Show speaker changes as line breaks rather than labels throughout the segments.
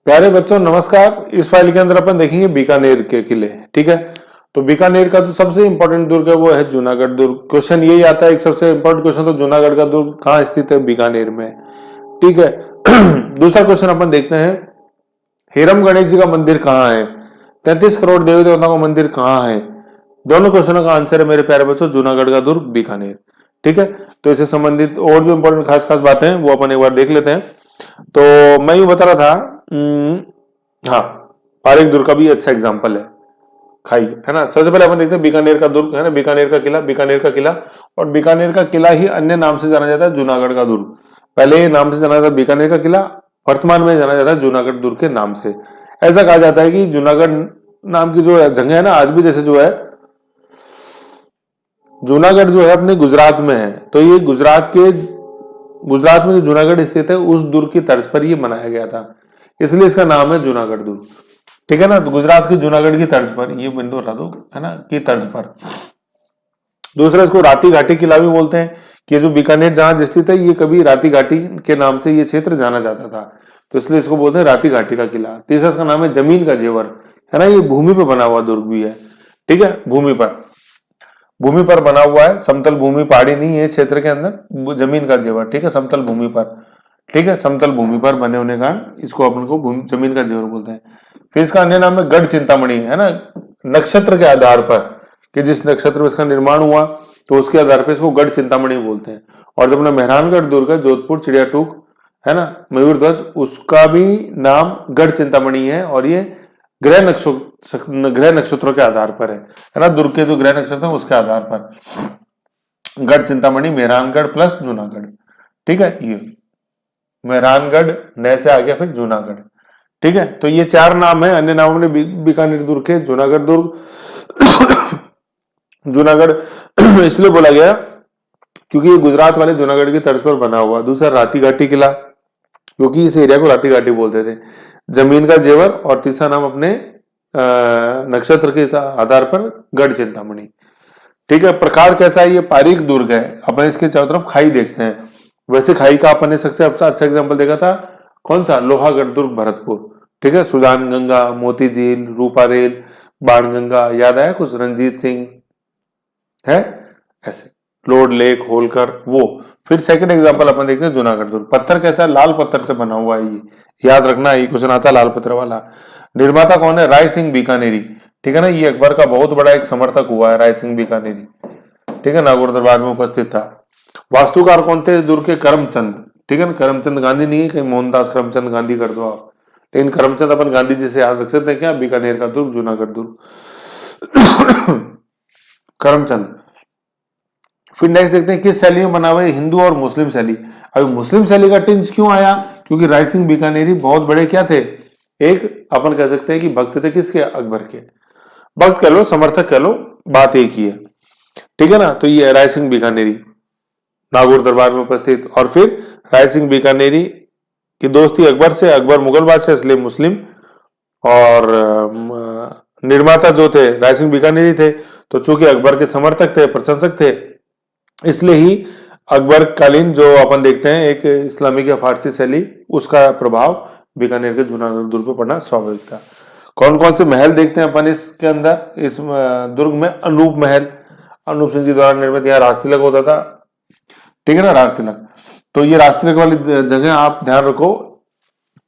प्यारे बच्चों नमस्कार। इस फाइल के अंदर अपन देखेंगे बीकानेर के किले। ठीक है, तो बीकानेर का जो सबसे इंपॉर्टेंट दुर्ग है वो है जूनागढ़ दुर्ग। क्वेश्चन यही आता है, एक सबसे इंपॉर्टेंट क्वेश्चन, तो जूनागढ़ का दुर्ग कहाँ स्थित है? बीकानेर में। ठीक है। दूसरा क्वेश्चन अपन देखते हैं, हेरम गणेश जी का मंदिर कहाँ है? 33 करोड़ देवी देवताओं का मंदिर कहाँ है? दोनों क्वेश्चनों का आंसर है मेरे प्यारे बच्चों जूनागढ़ का दुर्ग बीकानेर। ठीक है, तो इससे संबंधित और जो इंपॉर्टेंट खास खास बातें हैं वो अपन एक बार देख लेते हैं। तो मैं ये बता रहा था, हाँ, पारीक दुर्ग का भी अच्छा एग्जाम्पल है, खाई है ना। सबसे पहले अपन देखते हैं बीकानेर का दुर्ग है ना, बीकानेर का किला, बीकानेर का किला। और बीकानेर का किला ही अन्य नाम से जाना जाता है जूनागढ़ का दुर्ग। पहले ये नाम से जाना जाता है बीकानेर का किला, वर्तमान में जाना जाता है जूनागढ़ दुर्ग के नाम से। ऐसा कहा जाता है कि जूनागढ़ नाम की जो जगह है ना, आज भी जैसे जो है जूनागढ़ जो है अपने गुजरात में है, तो ये गुजरात में जो जूनागढ़ स्थित है उस दुर्ग की तर्ज पर ये बनाया गया था, इसलिए इसका नाम है जूनागढ़ दुर्ग। ठीक है ना, तो गुजरात की जूनागढ़ की तर्ज पर, ये बिंदु बता दो है ना, की तर्ज पर। दूसरा इसको राती घाटी किला भी बोलते हैं, कि जो बीकानेर जहां स्थित है ये कभी राती घाटी के नाम से ये क्षेत्र जाना जाता था, तो इसलिए इसको बोलते हैं राती घाटी का किला। तीसरा इसका नाम है जमीन का जेवर, है ना, ये भूमि पर बना हुआ दुर्ग भी है। ठीक है, भूमि पर बना हुआ है, समतल भूमि, पहाड़ी नहीं है क्षेत्र के अंदर, जमीन का जेवर। ठीक है, समतल भूमि पर, ठीक है, समतल भूमि पर बने होने का इसको अपन को जमीन का जेवर बोलते हैं। फिर इसका अन्य नाम है गढ़ चिंतामणि, है ना, नक्षत्र के आधार पर, कि जिस नक्षत्र में इसका निर्माण हुआ तो उसके आधार पर इसको गढ़ चिंतामणि बोलते हैं। और जब अपना मेहरानगढ़ दुर्ग है, जोधपुर चिड़िया टूक, है ना, मयूर ध्वज, उसका भी नाम गढ़ चिंतामणि है, और ये ग्रह नक्षत्रों के आधार पर है ना, दुर्ग के जो ग्रह नक्षत्र है उसके आधार पर गढ़ चिंतामणि, मेहरानगढ़ प्लस जूनागढ़। ठीक है, ये मेहरानगढ़ न से आ गया, फिर जूनागढ़। ठीक है, तो ये चार नाम है, अन्य नामों में बीकानेर दुर्ग के, जूनागढ़ दुर्ग। जूनागढ़ इसलिए बोला गया क्योंकि ये गुजरात वाले जूनागढ़ की तर्ज पर बना हुआ। दूसरा राती घाटी किला, क्योंकि इस एरिया को राती घाटी बोलते थे। जमीन का जेवर, और तीसरा नाम अपने नक्षत्र के आधार पर गढ़ चिंतामणि। ठीक है, प्रकार कैसा है? ये पारीक दुर्ग है, अपन इसके चारों तरफ खाई देखते हैं। वैसे खाई का अपन ने सबसे अच्छा एग्जाम्पल देखा था, कौन सा? लोहागढ़ दुर्ग भरतपुर। ठीक है, सुजान गंगा, मोती झील, रूपा रेल, बाण गंगा, याद आया कुछ? रंजीत सिंह है, ऐसे लॉर्ड लेक होलकर, वो। फिर सेकंड एग्जांपल अपन देखते हैं जूनागढ़ दुर्ग। पत्थर कैसा है? लाल पत्थर से बना हुआ है, ये याद रखना, ये क्वेश्चन आता है लाल पत्थर वाला। निर्माता कौन है? राय सिंह बीकानेरी। ठीक है ना, ये अकबर का बहुत बड़ा एक समर्थक हुआ है, राय सिंह बीकानेरी। ठीक है, नागौर दरबार में उपस्थित था। वास्तुकार कौन थे इस दुर्ग के? करमचंद। ठीक है ना, करमचंद गांधी नहीं है, कहीं मोहनदास करमचंद गांधी कर दो आप, लेकिन करमचंद अपन गांधी जी से याद रख सकते हैं क्या? बीकानेर का दुर्ग, जूनागढ़ दुर्ग। करमचंद। फिर नेक्स्ट देखते हैं किस शैली में बना हुआ है? हिंदू और मुस्लिम शैली। अभी मुस्लिम शैली का टिंज क्यों आया? क्योंकि राय सिंह बीकानेरी बहुत बड़े क्या थे? एक अपन कह सकते हैं कि भक्त थे, किसके? अकबर के। भक्त कह लो, समर्थक कह लो, बात एक ही है। ठीक है ना, तो ये राय सिंह बीकानेरी नागौर दरबार में उपस्थित। और फिर राय सिंह बीकानेरी की दोस्ती अकबर से, अकबर मुगल बादशाह इसलिए मुस्लिम, और निर्माता जो थे राय सिंह बीकानेरी थे, तो चूंकि अकबर के समर्थक थे, प्रशंसक थे, इसलिए ही अकबर कालीन जो अपन देखते हैं एक इस्लामिक या फारसी शैली, उसका प्रभाव बीकानेर के जूनागढ़ दुर्ग पर पड़ना स्वाभाविक था। कौन कौन से महल देखते हैं अपन इसके अंदर? इस दुर्ग में अनूप महल, अनूप सिंह जी द्वारा निर्मित, यहाँ राजतिलक होता था। ठीक है ना, राजतिलक। तो ये राजतिलक वाली जगह आप ध्यान रखो,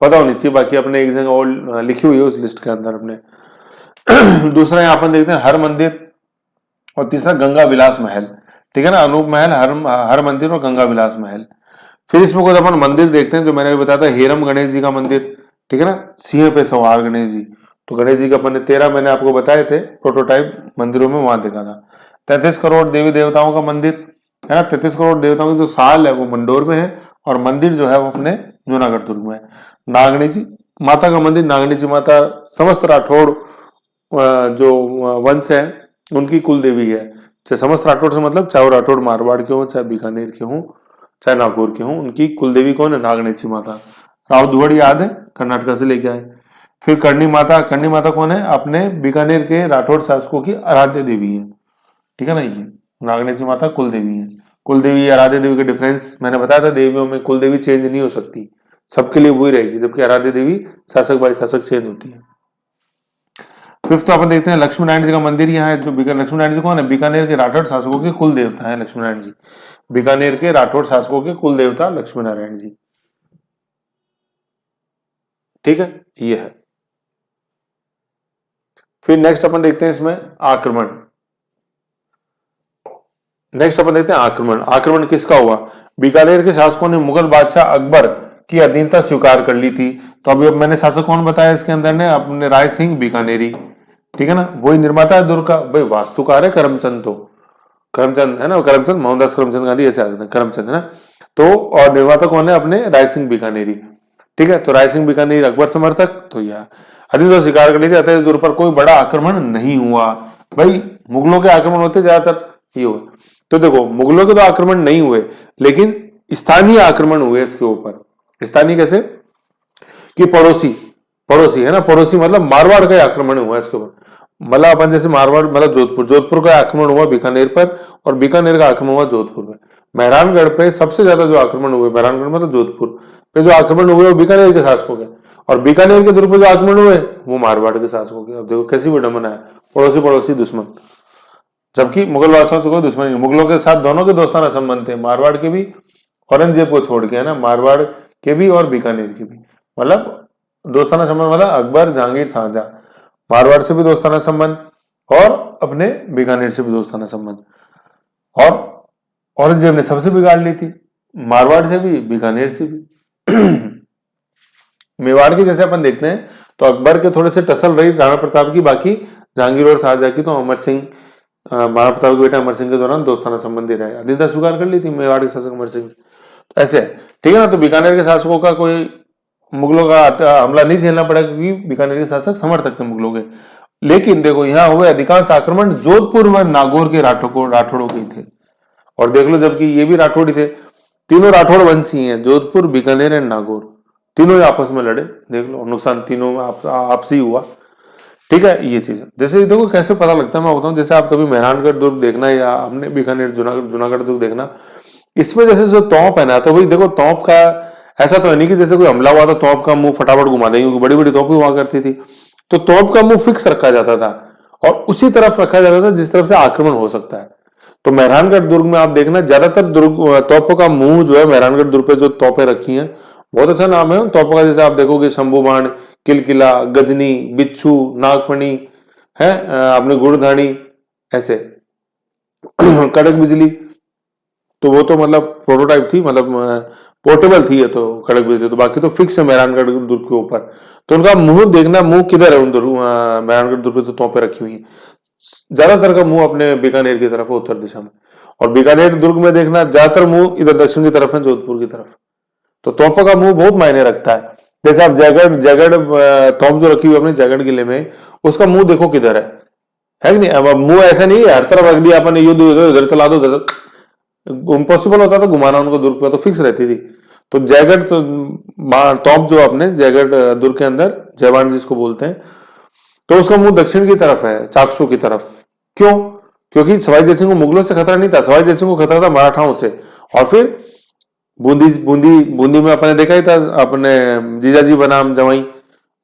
पता होनी चाहिए, बाकी अपने एक जगह और लिखी हुई है उस लिस्ट के अंदर अपने। दूसरा यहाँ अपन देखते हैं हर मंदिर, और तीसरा गंगा विलास महल। ठीक है ना, अनूप महल, हर मंदिर और गंगा विलास महल। फिर इसमें कुछ अपन मंदिर देखते हैं जो मैंने अभी बताया था, हेरम गणेश जी का मंदिर। ठीक है ना, सिंह पे सवार गणेश जी, तो गणेश जी का अपन ने 13 मैंने आपको बताए थे प्रोटोटाइप मंदिरों में, वहां देखा था। 33 करोड़ देवी देवताओं का मंदिर है ना, 33 करोड़ देवताओं की जो साल है वो मंडोर में है, और मंदिर जो है वो अपने जूनागढ़ दुर्ग में है। नागणी जी माता का मंदिर, नागणी जी माता समस्त राठौड़ जो वंश है उनकी कुल देवी है। चाहे समस्त राठौड़ से मतलब चाहे राठौड़ मारवाड़ के हो, चाहे बीकानेर के हो, चाहे नागौर के हो, उनकी कुल देवी कौन है? नागणेची माता। राव दुहड़ याद है, कर्नाटक से लेके आए। फिर करणी माता, करणी माता कौन है? अपने बीकानेर के राठौड़ शासकों की आराध्य देवी है। ठीक है ना, ये नागणेची माता कुल देवी है। कुल देवी आराध्य देवी का डिफरेंस मैंने बताया था, देवियों में कुल देवी चेंज नहीं हो सकती, सबके लिए वही रहेगी, जबकि आराध्य देवी शासक बाई शासक चेंज होती है। फिफ्थ अपन देखते हैं लक्ष्मी नारायण जी का मंदिर यहाँ है। जो लक्ष्मी नारायण जी कौन है? बीकानेर के राठौड़ शासकों के कुल देवता है लक्ष्मी नारायण जी। बीकानेर के राठौड़ शासकों के कुल देवता लक्ष्मी नारायण जी। ठीक है, ये है। फिर नेक्स्ट अपन देखते हैं इसमें आक्रमण। नेक्स्ट अपन देखते हैं आक्रमण। आक्रमण किसका हुआ? बीकानेर के शासकों ने मुगल बादशाह अकबर की अधीनता स्वीकार कर ली थी। तो अभी मैंने शासक कौन बताया इसके अंदर ने? अपने राय सिंह बीकानेरी, ठीक है ना। वही निर्माता है दुर्ग का। भाई वास्तुकार है करमचंद, तो करमचंद है ना, करमचंद मोहनदास करमचंद गांधी ऐसे आते हैं, करमचंद है ना। तो और निर्माता कौन है? अपने राय सिंह बीकानेरी, ठीक है। तो राय सिंह बीकानेरी अकबर समर्थक, तो यह अधीनता स्वीकार कर ली थी। अतः दुर्ग पर कोई बड़ा आक्रमण नहीं हुआ। भाई मुगलों के आक्रमण होते ज्यादातर ये हुआ। तो देखो मुगलों के तो आक्रमण नहीं हुए, लेकिन स्थानीय आक्रमण हुए इसके ऊपर। स्थानीय कैसे? कि पड़ोसी है ना, पड़ोसी मतलब मारवाड़ का आक्रमण हुआ इसके ऊपर। मतलब अपन जैसे मारवाड़ मतलब जोधपुर का आक्रमण हुआ बीकानेर पर, और बीकानेर का आक्रमण हुआ जोधपुर में। मेहरानगढ़ पे सबसे ज्यादा जो आक्रमण हुए, मेहरानगढ़ मतलब जोधपुर पे जो आक्रमण हुए वो बीकानेर के शासकों के, और बीकानेर के दुर्ग पे जो आक्रमण हुए वो मारवाड़ के शासकों के। अब देखो कैसी विडंबना है, पड़ोसी दुश्मन, जबकि मुगल बादशाह से कोई दुश्मनी नहीं। मुगलों के साथ दोनों के दोस्ताना संबंध थे, मारवाड़ के भी, औरंगजेब को छोड़ के है ना, मारवाड़ के भी और बीकानेर के भी। मतलब दोस्ताना संबंध मतलब अकबर, जहांगीर, शाहजहां, मारवाड़ से भी दोस्ताना संबंध और अपने बीकानेर से भी दोस्ताना संबंध। और औरंगजेब ने सबसे बिगाड़ ली थी, मारवाड़ से भी, बीकानेर से भी। मेवाड़ की जैसे अपन देखते हैं तो अकबर के थोड़े से टसल रही राणा प्रताप की, बाकी जहांगीर और शाहजहां की तो अमर सिंह, महाराणा प्रताप के बेटा अमर सिंह के दौरान दोस्ताना संबंधी रहे। अधीनता स्वीकार कर ली थी मेवाड़ के शासक अमर सिंह। तो ऐसे ठीक है ना। तो बीकानेर के शासकों का कोई मुगलों का हमला नहीं झेलना पड़ा, क्योंकि बीकानेर के शासक समर्थक थे मुगलों के। लेकिन देखो यहाँ हुए अधिकांश आक्रमण जोधपुर व नागौर के राठौड़ों के थे। और देख लो, जबकि ये भी राठौड़ी थे, तीनों राठौड़ वंशी हैं, जोधपुर, बीकानेर एंड नागौर, तीनों ही आपस में लड़े। देख लो, नुकसान तीनों में आपसी हुआ। ठीक है, ये चीज जैसे देखो कैसे पता लगता है, मैं बताऊं। जैसे आप कभी मेहरानगढ़ दुर्ग देखना या हमने बीकानेर जूनागढ़ दुर्ग देखना, इसमें जैसे जो तोप है ना, तो भाई देखो तोप का ऐसा तो है नहीं कि जैसे कोई हमला हुआ तो तोप का मुंह फटाफट घुमा देंगे, क्योंकि बड़ी बड़ी तोप हुआ करती थी। तो तोप का मुंह फिक्स रखा जाता था और उसी तरफ रखा जाता था जिस तरफ से आक्रमण हो सकता है। तो मेहरानगढ़ दुर्ग में आप देखना ज्यादातर तोपों का मुंह जो है, मेहरानगढ़ दुर्ग पे जो तोपें रखी हैं, बहुत अच्छा नाम है तोपों का। जैसे आप देखोगे शंभू बाण, किलकिला, गजनी, बिच्छू, नागफणी है, अपने गुड़धानी, ऐसे कड़क बिजली, तो वो तो मतलब प्रोटोटाइप थी, मतलब पोर्टेबल थी ये तो कड़क बिजली। तो बाकी तो फिक्स है मेहरानगढ़ दुर्ग के ऊपर। तो उनका मुंह देखना, मुंह किधर है उन मेहरानगढ़ दुर्ग पे तो तोपें रखी हुई है। ज्यादातर का मुंह अपने बीकानेर की तरफ है, उत्तर दिशा में। और बीकानेर दुर्ग में देखना ज्यादातर मुंह इधर दक्षिण की तरफ है, जोधपुर की तरफ। तो तोपों का मुंह बहुत मायने रखता है। जैसे आप जयगढ़ तोप जो रखी हुई अपने जयगढ़ किले में, उसका मुंह देखो किधर है कि नहीं। अब मुंह ऐसा नहीं है हर तरफ रख दिया अपन, युद्ध उधर चला दो, उधर इम्पॉसिबल होता था घुमाना उनको दुर्ग पे, तो फिक्स रहती थी। तो जयगढ़ तोप जो अपने जयगढ़ दुर्ग के अंदर जयबान जिसको बोलते हैं, तो उसका मुंह दक्षिण की तरफ है, चाकसू की तरफ। क्यों? क्योंकि सवाई जयसिंह को मुगलों से खतरा नहीं था, सवाई जयसिंह को खतरा था मराठाओं से। और फिर बूंदी में अपने देखा ही था, अपने जीजाजी बनाम जवाई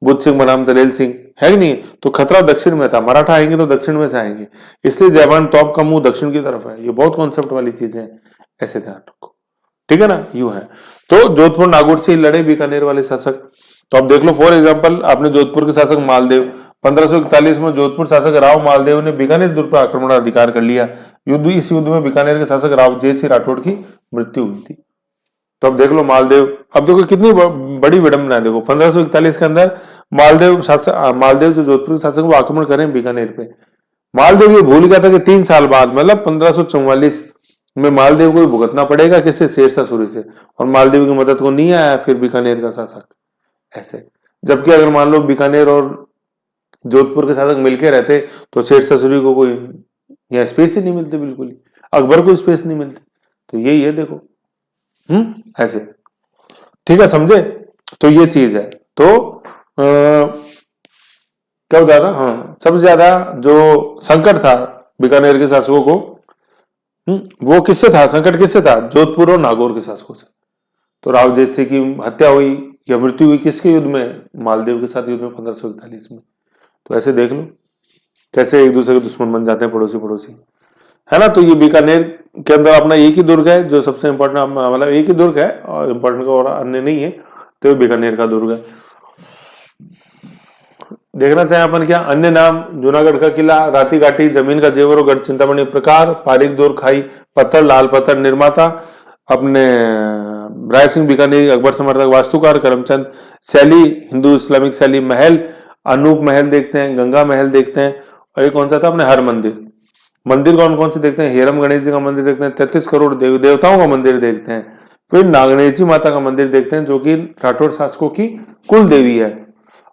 बुद्ध सिंह बनाम दलेल सिंह, है कि नहीं। तो खतरा दक्षिण में था, मराठा आएंगे तो दक्षिण में से आएंगे, इसलिए जयबान तोप का मुंह दक्षिण की तरफ है। ये बहुत कॉन्सेप्ट वाली चीजें हैं, ऐसे ध्यान रखो, ठीक है ना। यूं है। तो जोधपुर नागौर से लड़े बीकानेर वाले शासक। तो अब देख लो, फॉर एग्जाम्पल आपने जोधपुर के शासक मालदेव, 1541 में जोधपुर शासक राव मालदेव ने बीकानेर दुर्ग पर आक्रमण का अधिकार कर लिया। इस युद्ध में बीकानेर के शासक राव जय सिंह राठौड़ की मृत्यु हुई थी। तो अब देख लो मालदेव, अब देखो कितनी बड़ी विडंबना है। देखो 1541 के अंदर मालदेव जो जोधपुर के शासक वो आक्रमण करें बीकानेर पे। मालदेव ये भूल गया था कि 3 साल बाद मतलब 1544 में मालदेव को भी भुगतना पड़ेगा, किससे? शेरशाह सूरी से। और मालदेव की मदद को नहीं आया फिर बीकानेर का शासक, ऐसे। जबकि अगर मान लो बीकानेर और जोधपुर के शासक मिलके रहते तो शेरशाह सूरी को कोई यहाँ स्पेस ही नहीं मिलती, बिल्कुल ही अकबर को स्पेस नहीं मिलती। तो यही है, देखो ऐसे, ठीक है, समझे। तो ये चीज है। तो क्या होता था, हाँ, सबसे ज्यादा जो संकट था बीकानेर के शासकों को, वो किससे था? संकट किससे था? जोधपुर और नागौर के शासकों से। तो राव जैत सिंह की हत्या हुई या मृत्यु हुई किसके युद्ध में? मालदेव के साथ युद्ध में 1541 में। तो ऐसे देख लो कैसे एक दूसरे के दुश्मन बन जाते हैं पड़ोसी पड़ोसी, है ना। तो ये बीकानेर के अंदर अपना एक ही दुर्ग है जो सबसे इंपॉर्टेंट, मतलब एक ही दुर्ग है और इंपॉर्टेंट का और अन्य नहीं है, तो ये बीकानेर का दुर्ग है। देखना चाहे अपन क्या अन्य नाम? जूनागढ़ का किला, राती घाटी, जमीन का जेवर और गढ़ चिंतामणि प्रकार, पारिक दौर, खाई पत्थर, लाल पत्थर निर्माता, अपने राय सिंह बीकानेरी अकबर समर्थक वास्तुकार, करमचंद शैली हिंदू इस्लामिक शैली, महल अनूप महल देखते हैं, गंगा महल देखते हैं, और ये कौन सा था अपने हर मंदिर। मंदिर कौन कौन से देखते हैं? हेरम गणेश जी का मंदिर देखते हैं, 33 करोड़ देवताओं का मंदिर देखते हैं, फिर नागनेची माता का मंदिर देखते हैं जो कि राठौर शासकों की कुल देवी है।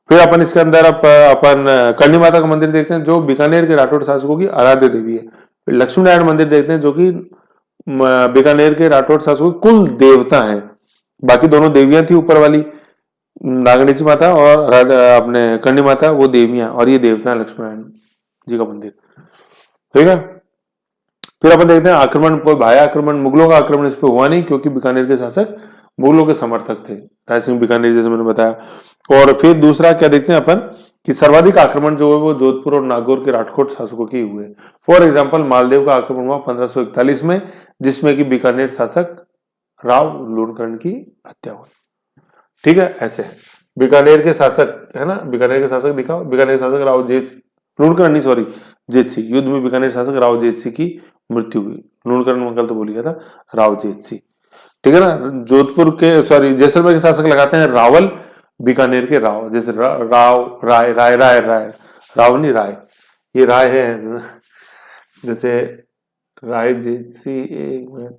फिर अपन इसके अंदर अपन करणी माता का मंदिर देखते हैं जो बीकानेर के राठौर शासकों की आराध्य देवी है। फिर लक्ष्मी नारायण मंदिर देखते हैं जो कि बीकानेर के राठौर शासकों की कुल देवता है। बाकी दोनों देवियां थी ऊपर वाली, नागनेची माता और अपने करणी माता, वो देवियां, और ये देवता है लक्ष्मी नारायण जी का मंदिर। ठीक है। फिर अपन देखते हैं आक्रमण, कोई भाई आक्रमण, मुगलों का आक्रमण इस पर हुआ नहीं क्योंकि बीकानेर के शासक मुगलों के समर्थक थे, राय सिंह बीकानेर जैसे मैंने बताया। और फिर दूसरा क्या देखते हैं अपन कि सर्वाधिक आक्रमण जो है वो जोधपुर और नागौर के राठौड़ शासकों के हुए। फॉर एग्जाम्पल मालदेव का आक्रमण हुआ 1541 में, जिसमें कि बीकानेर शासक राव लूणकरण की हत्या हुई। ठीक है। ऐसे बीकानेर के शासक, है ना, बीकानेर के शासक दिखाओ, बीकानेर शासक राव लूणकरण नहीं, सॉरी, जेतसी, युद्ध में बीकानेर शासक राव जेतसी की मृत्यु हुई। लूणकरण मंगल तो बोल गया था, राव जेतसी। ठीक है ना। जोधपुर के, सॉरी, जैसलमेर के शासक लगाते हैं रावल, बीकानेर के राव, जैसे राव राय राय राय राय, राव नहीं राय, ये राय है, जैसे राय जेतसी, एक मिनट,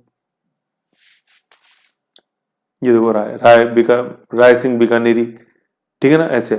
ये देखो राय राय सिंह बीकानेरी। ठीक है ना, ऐसे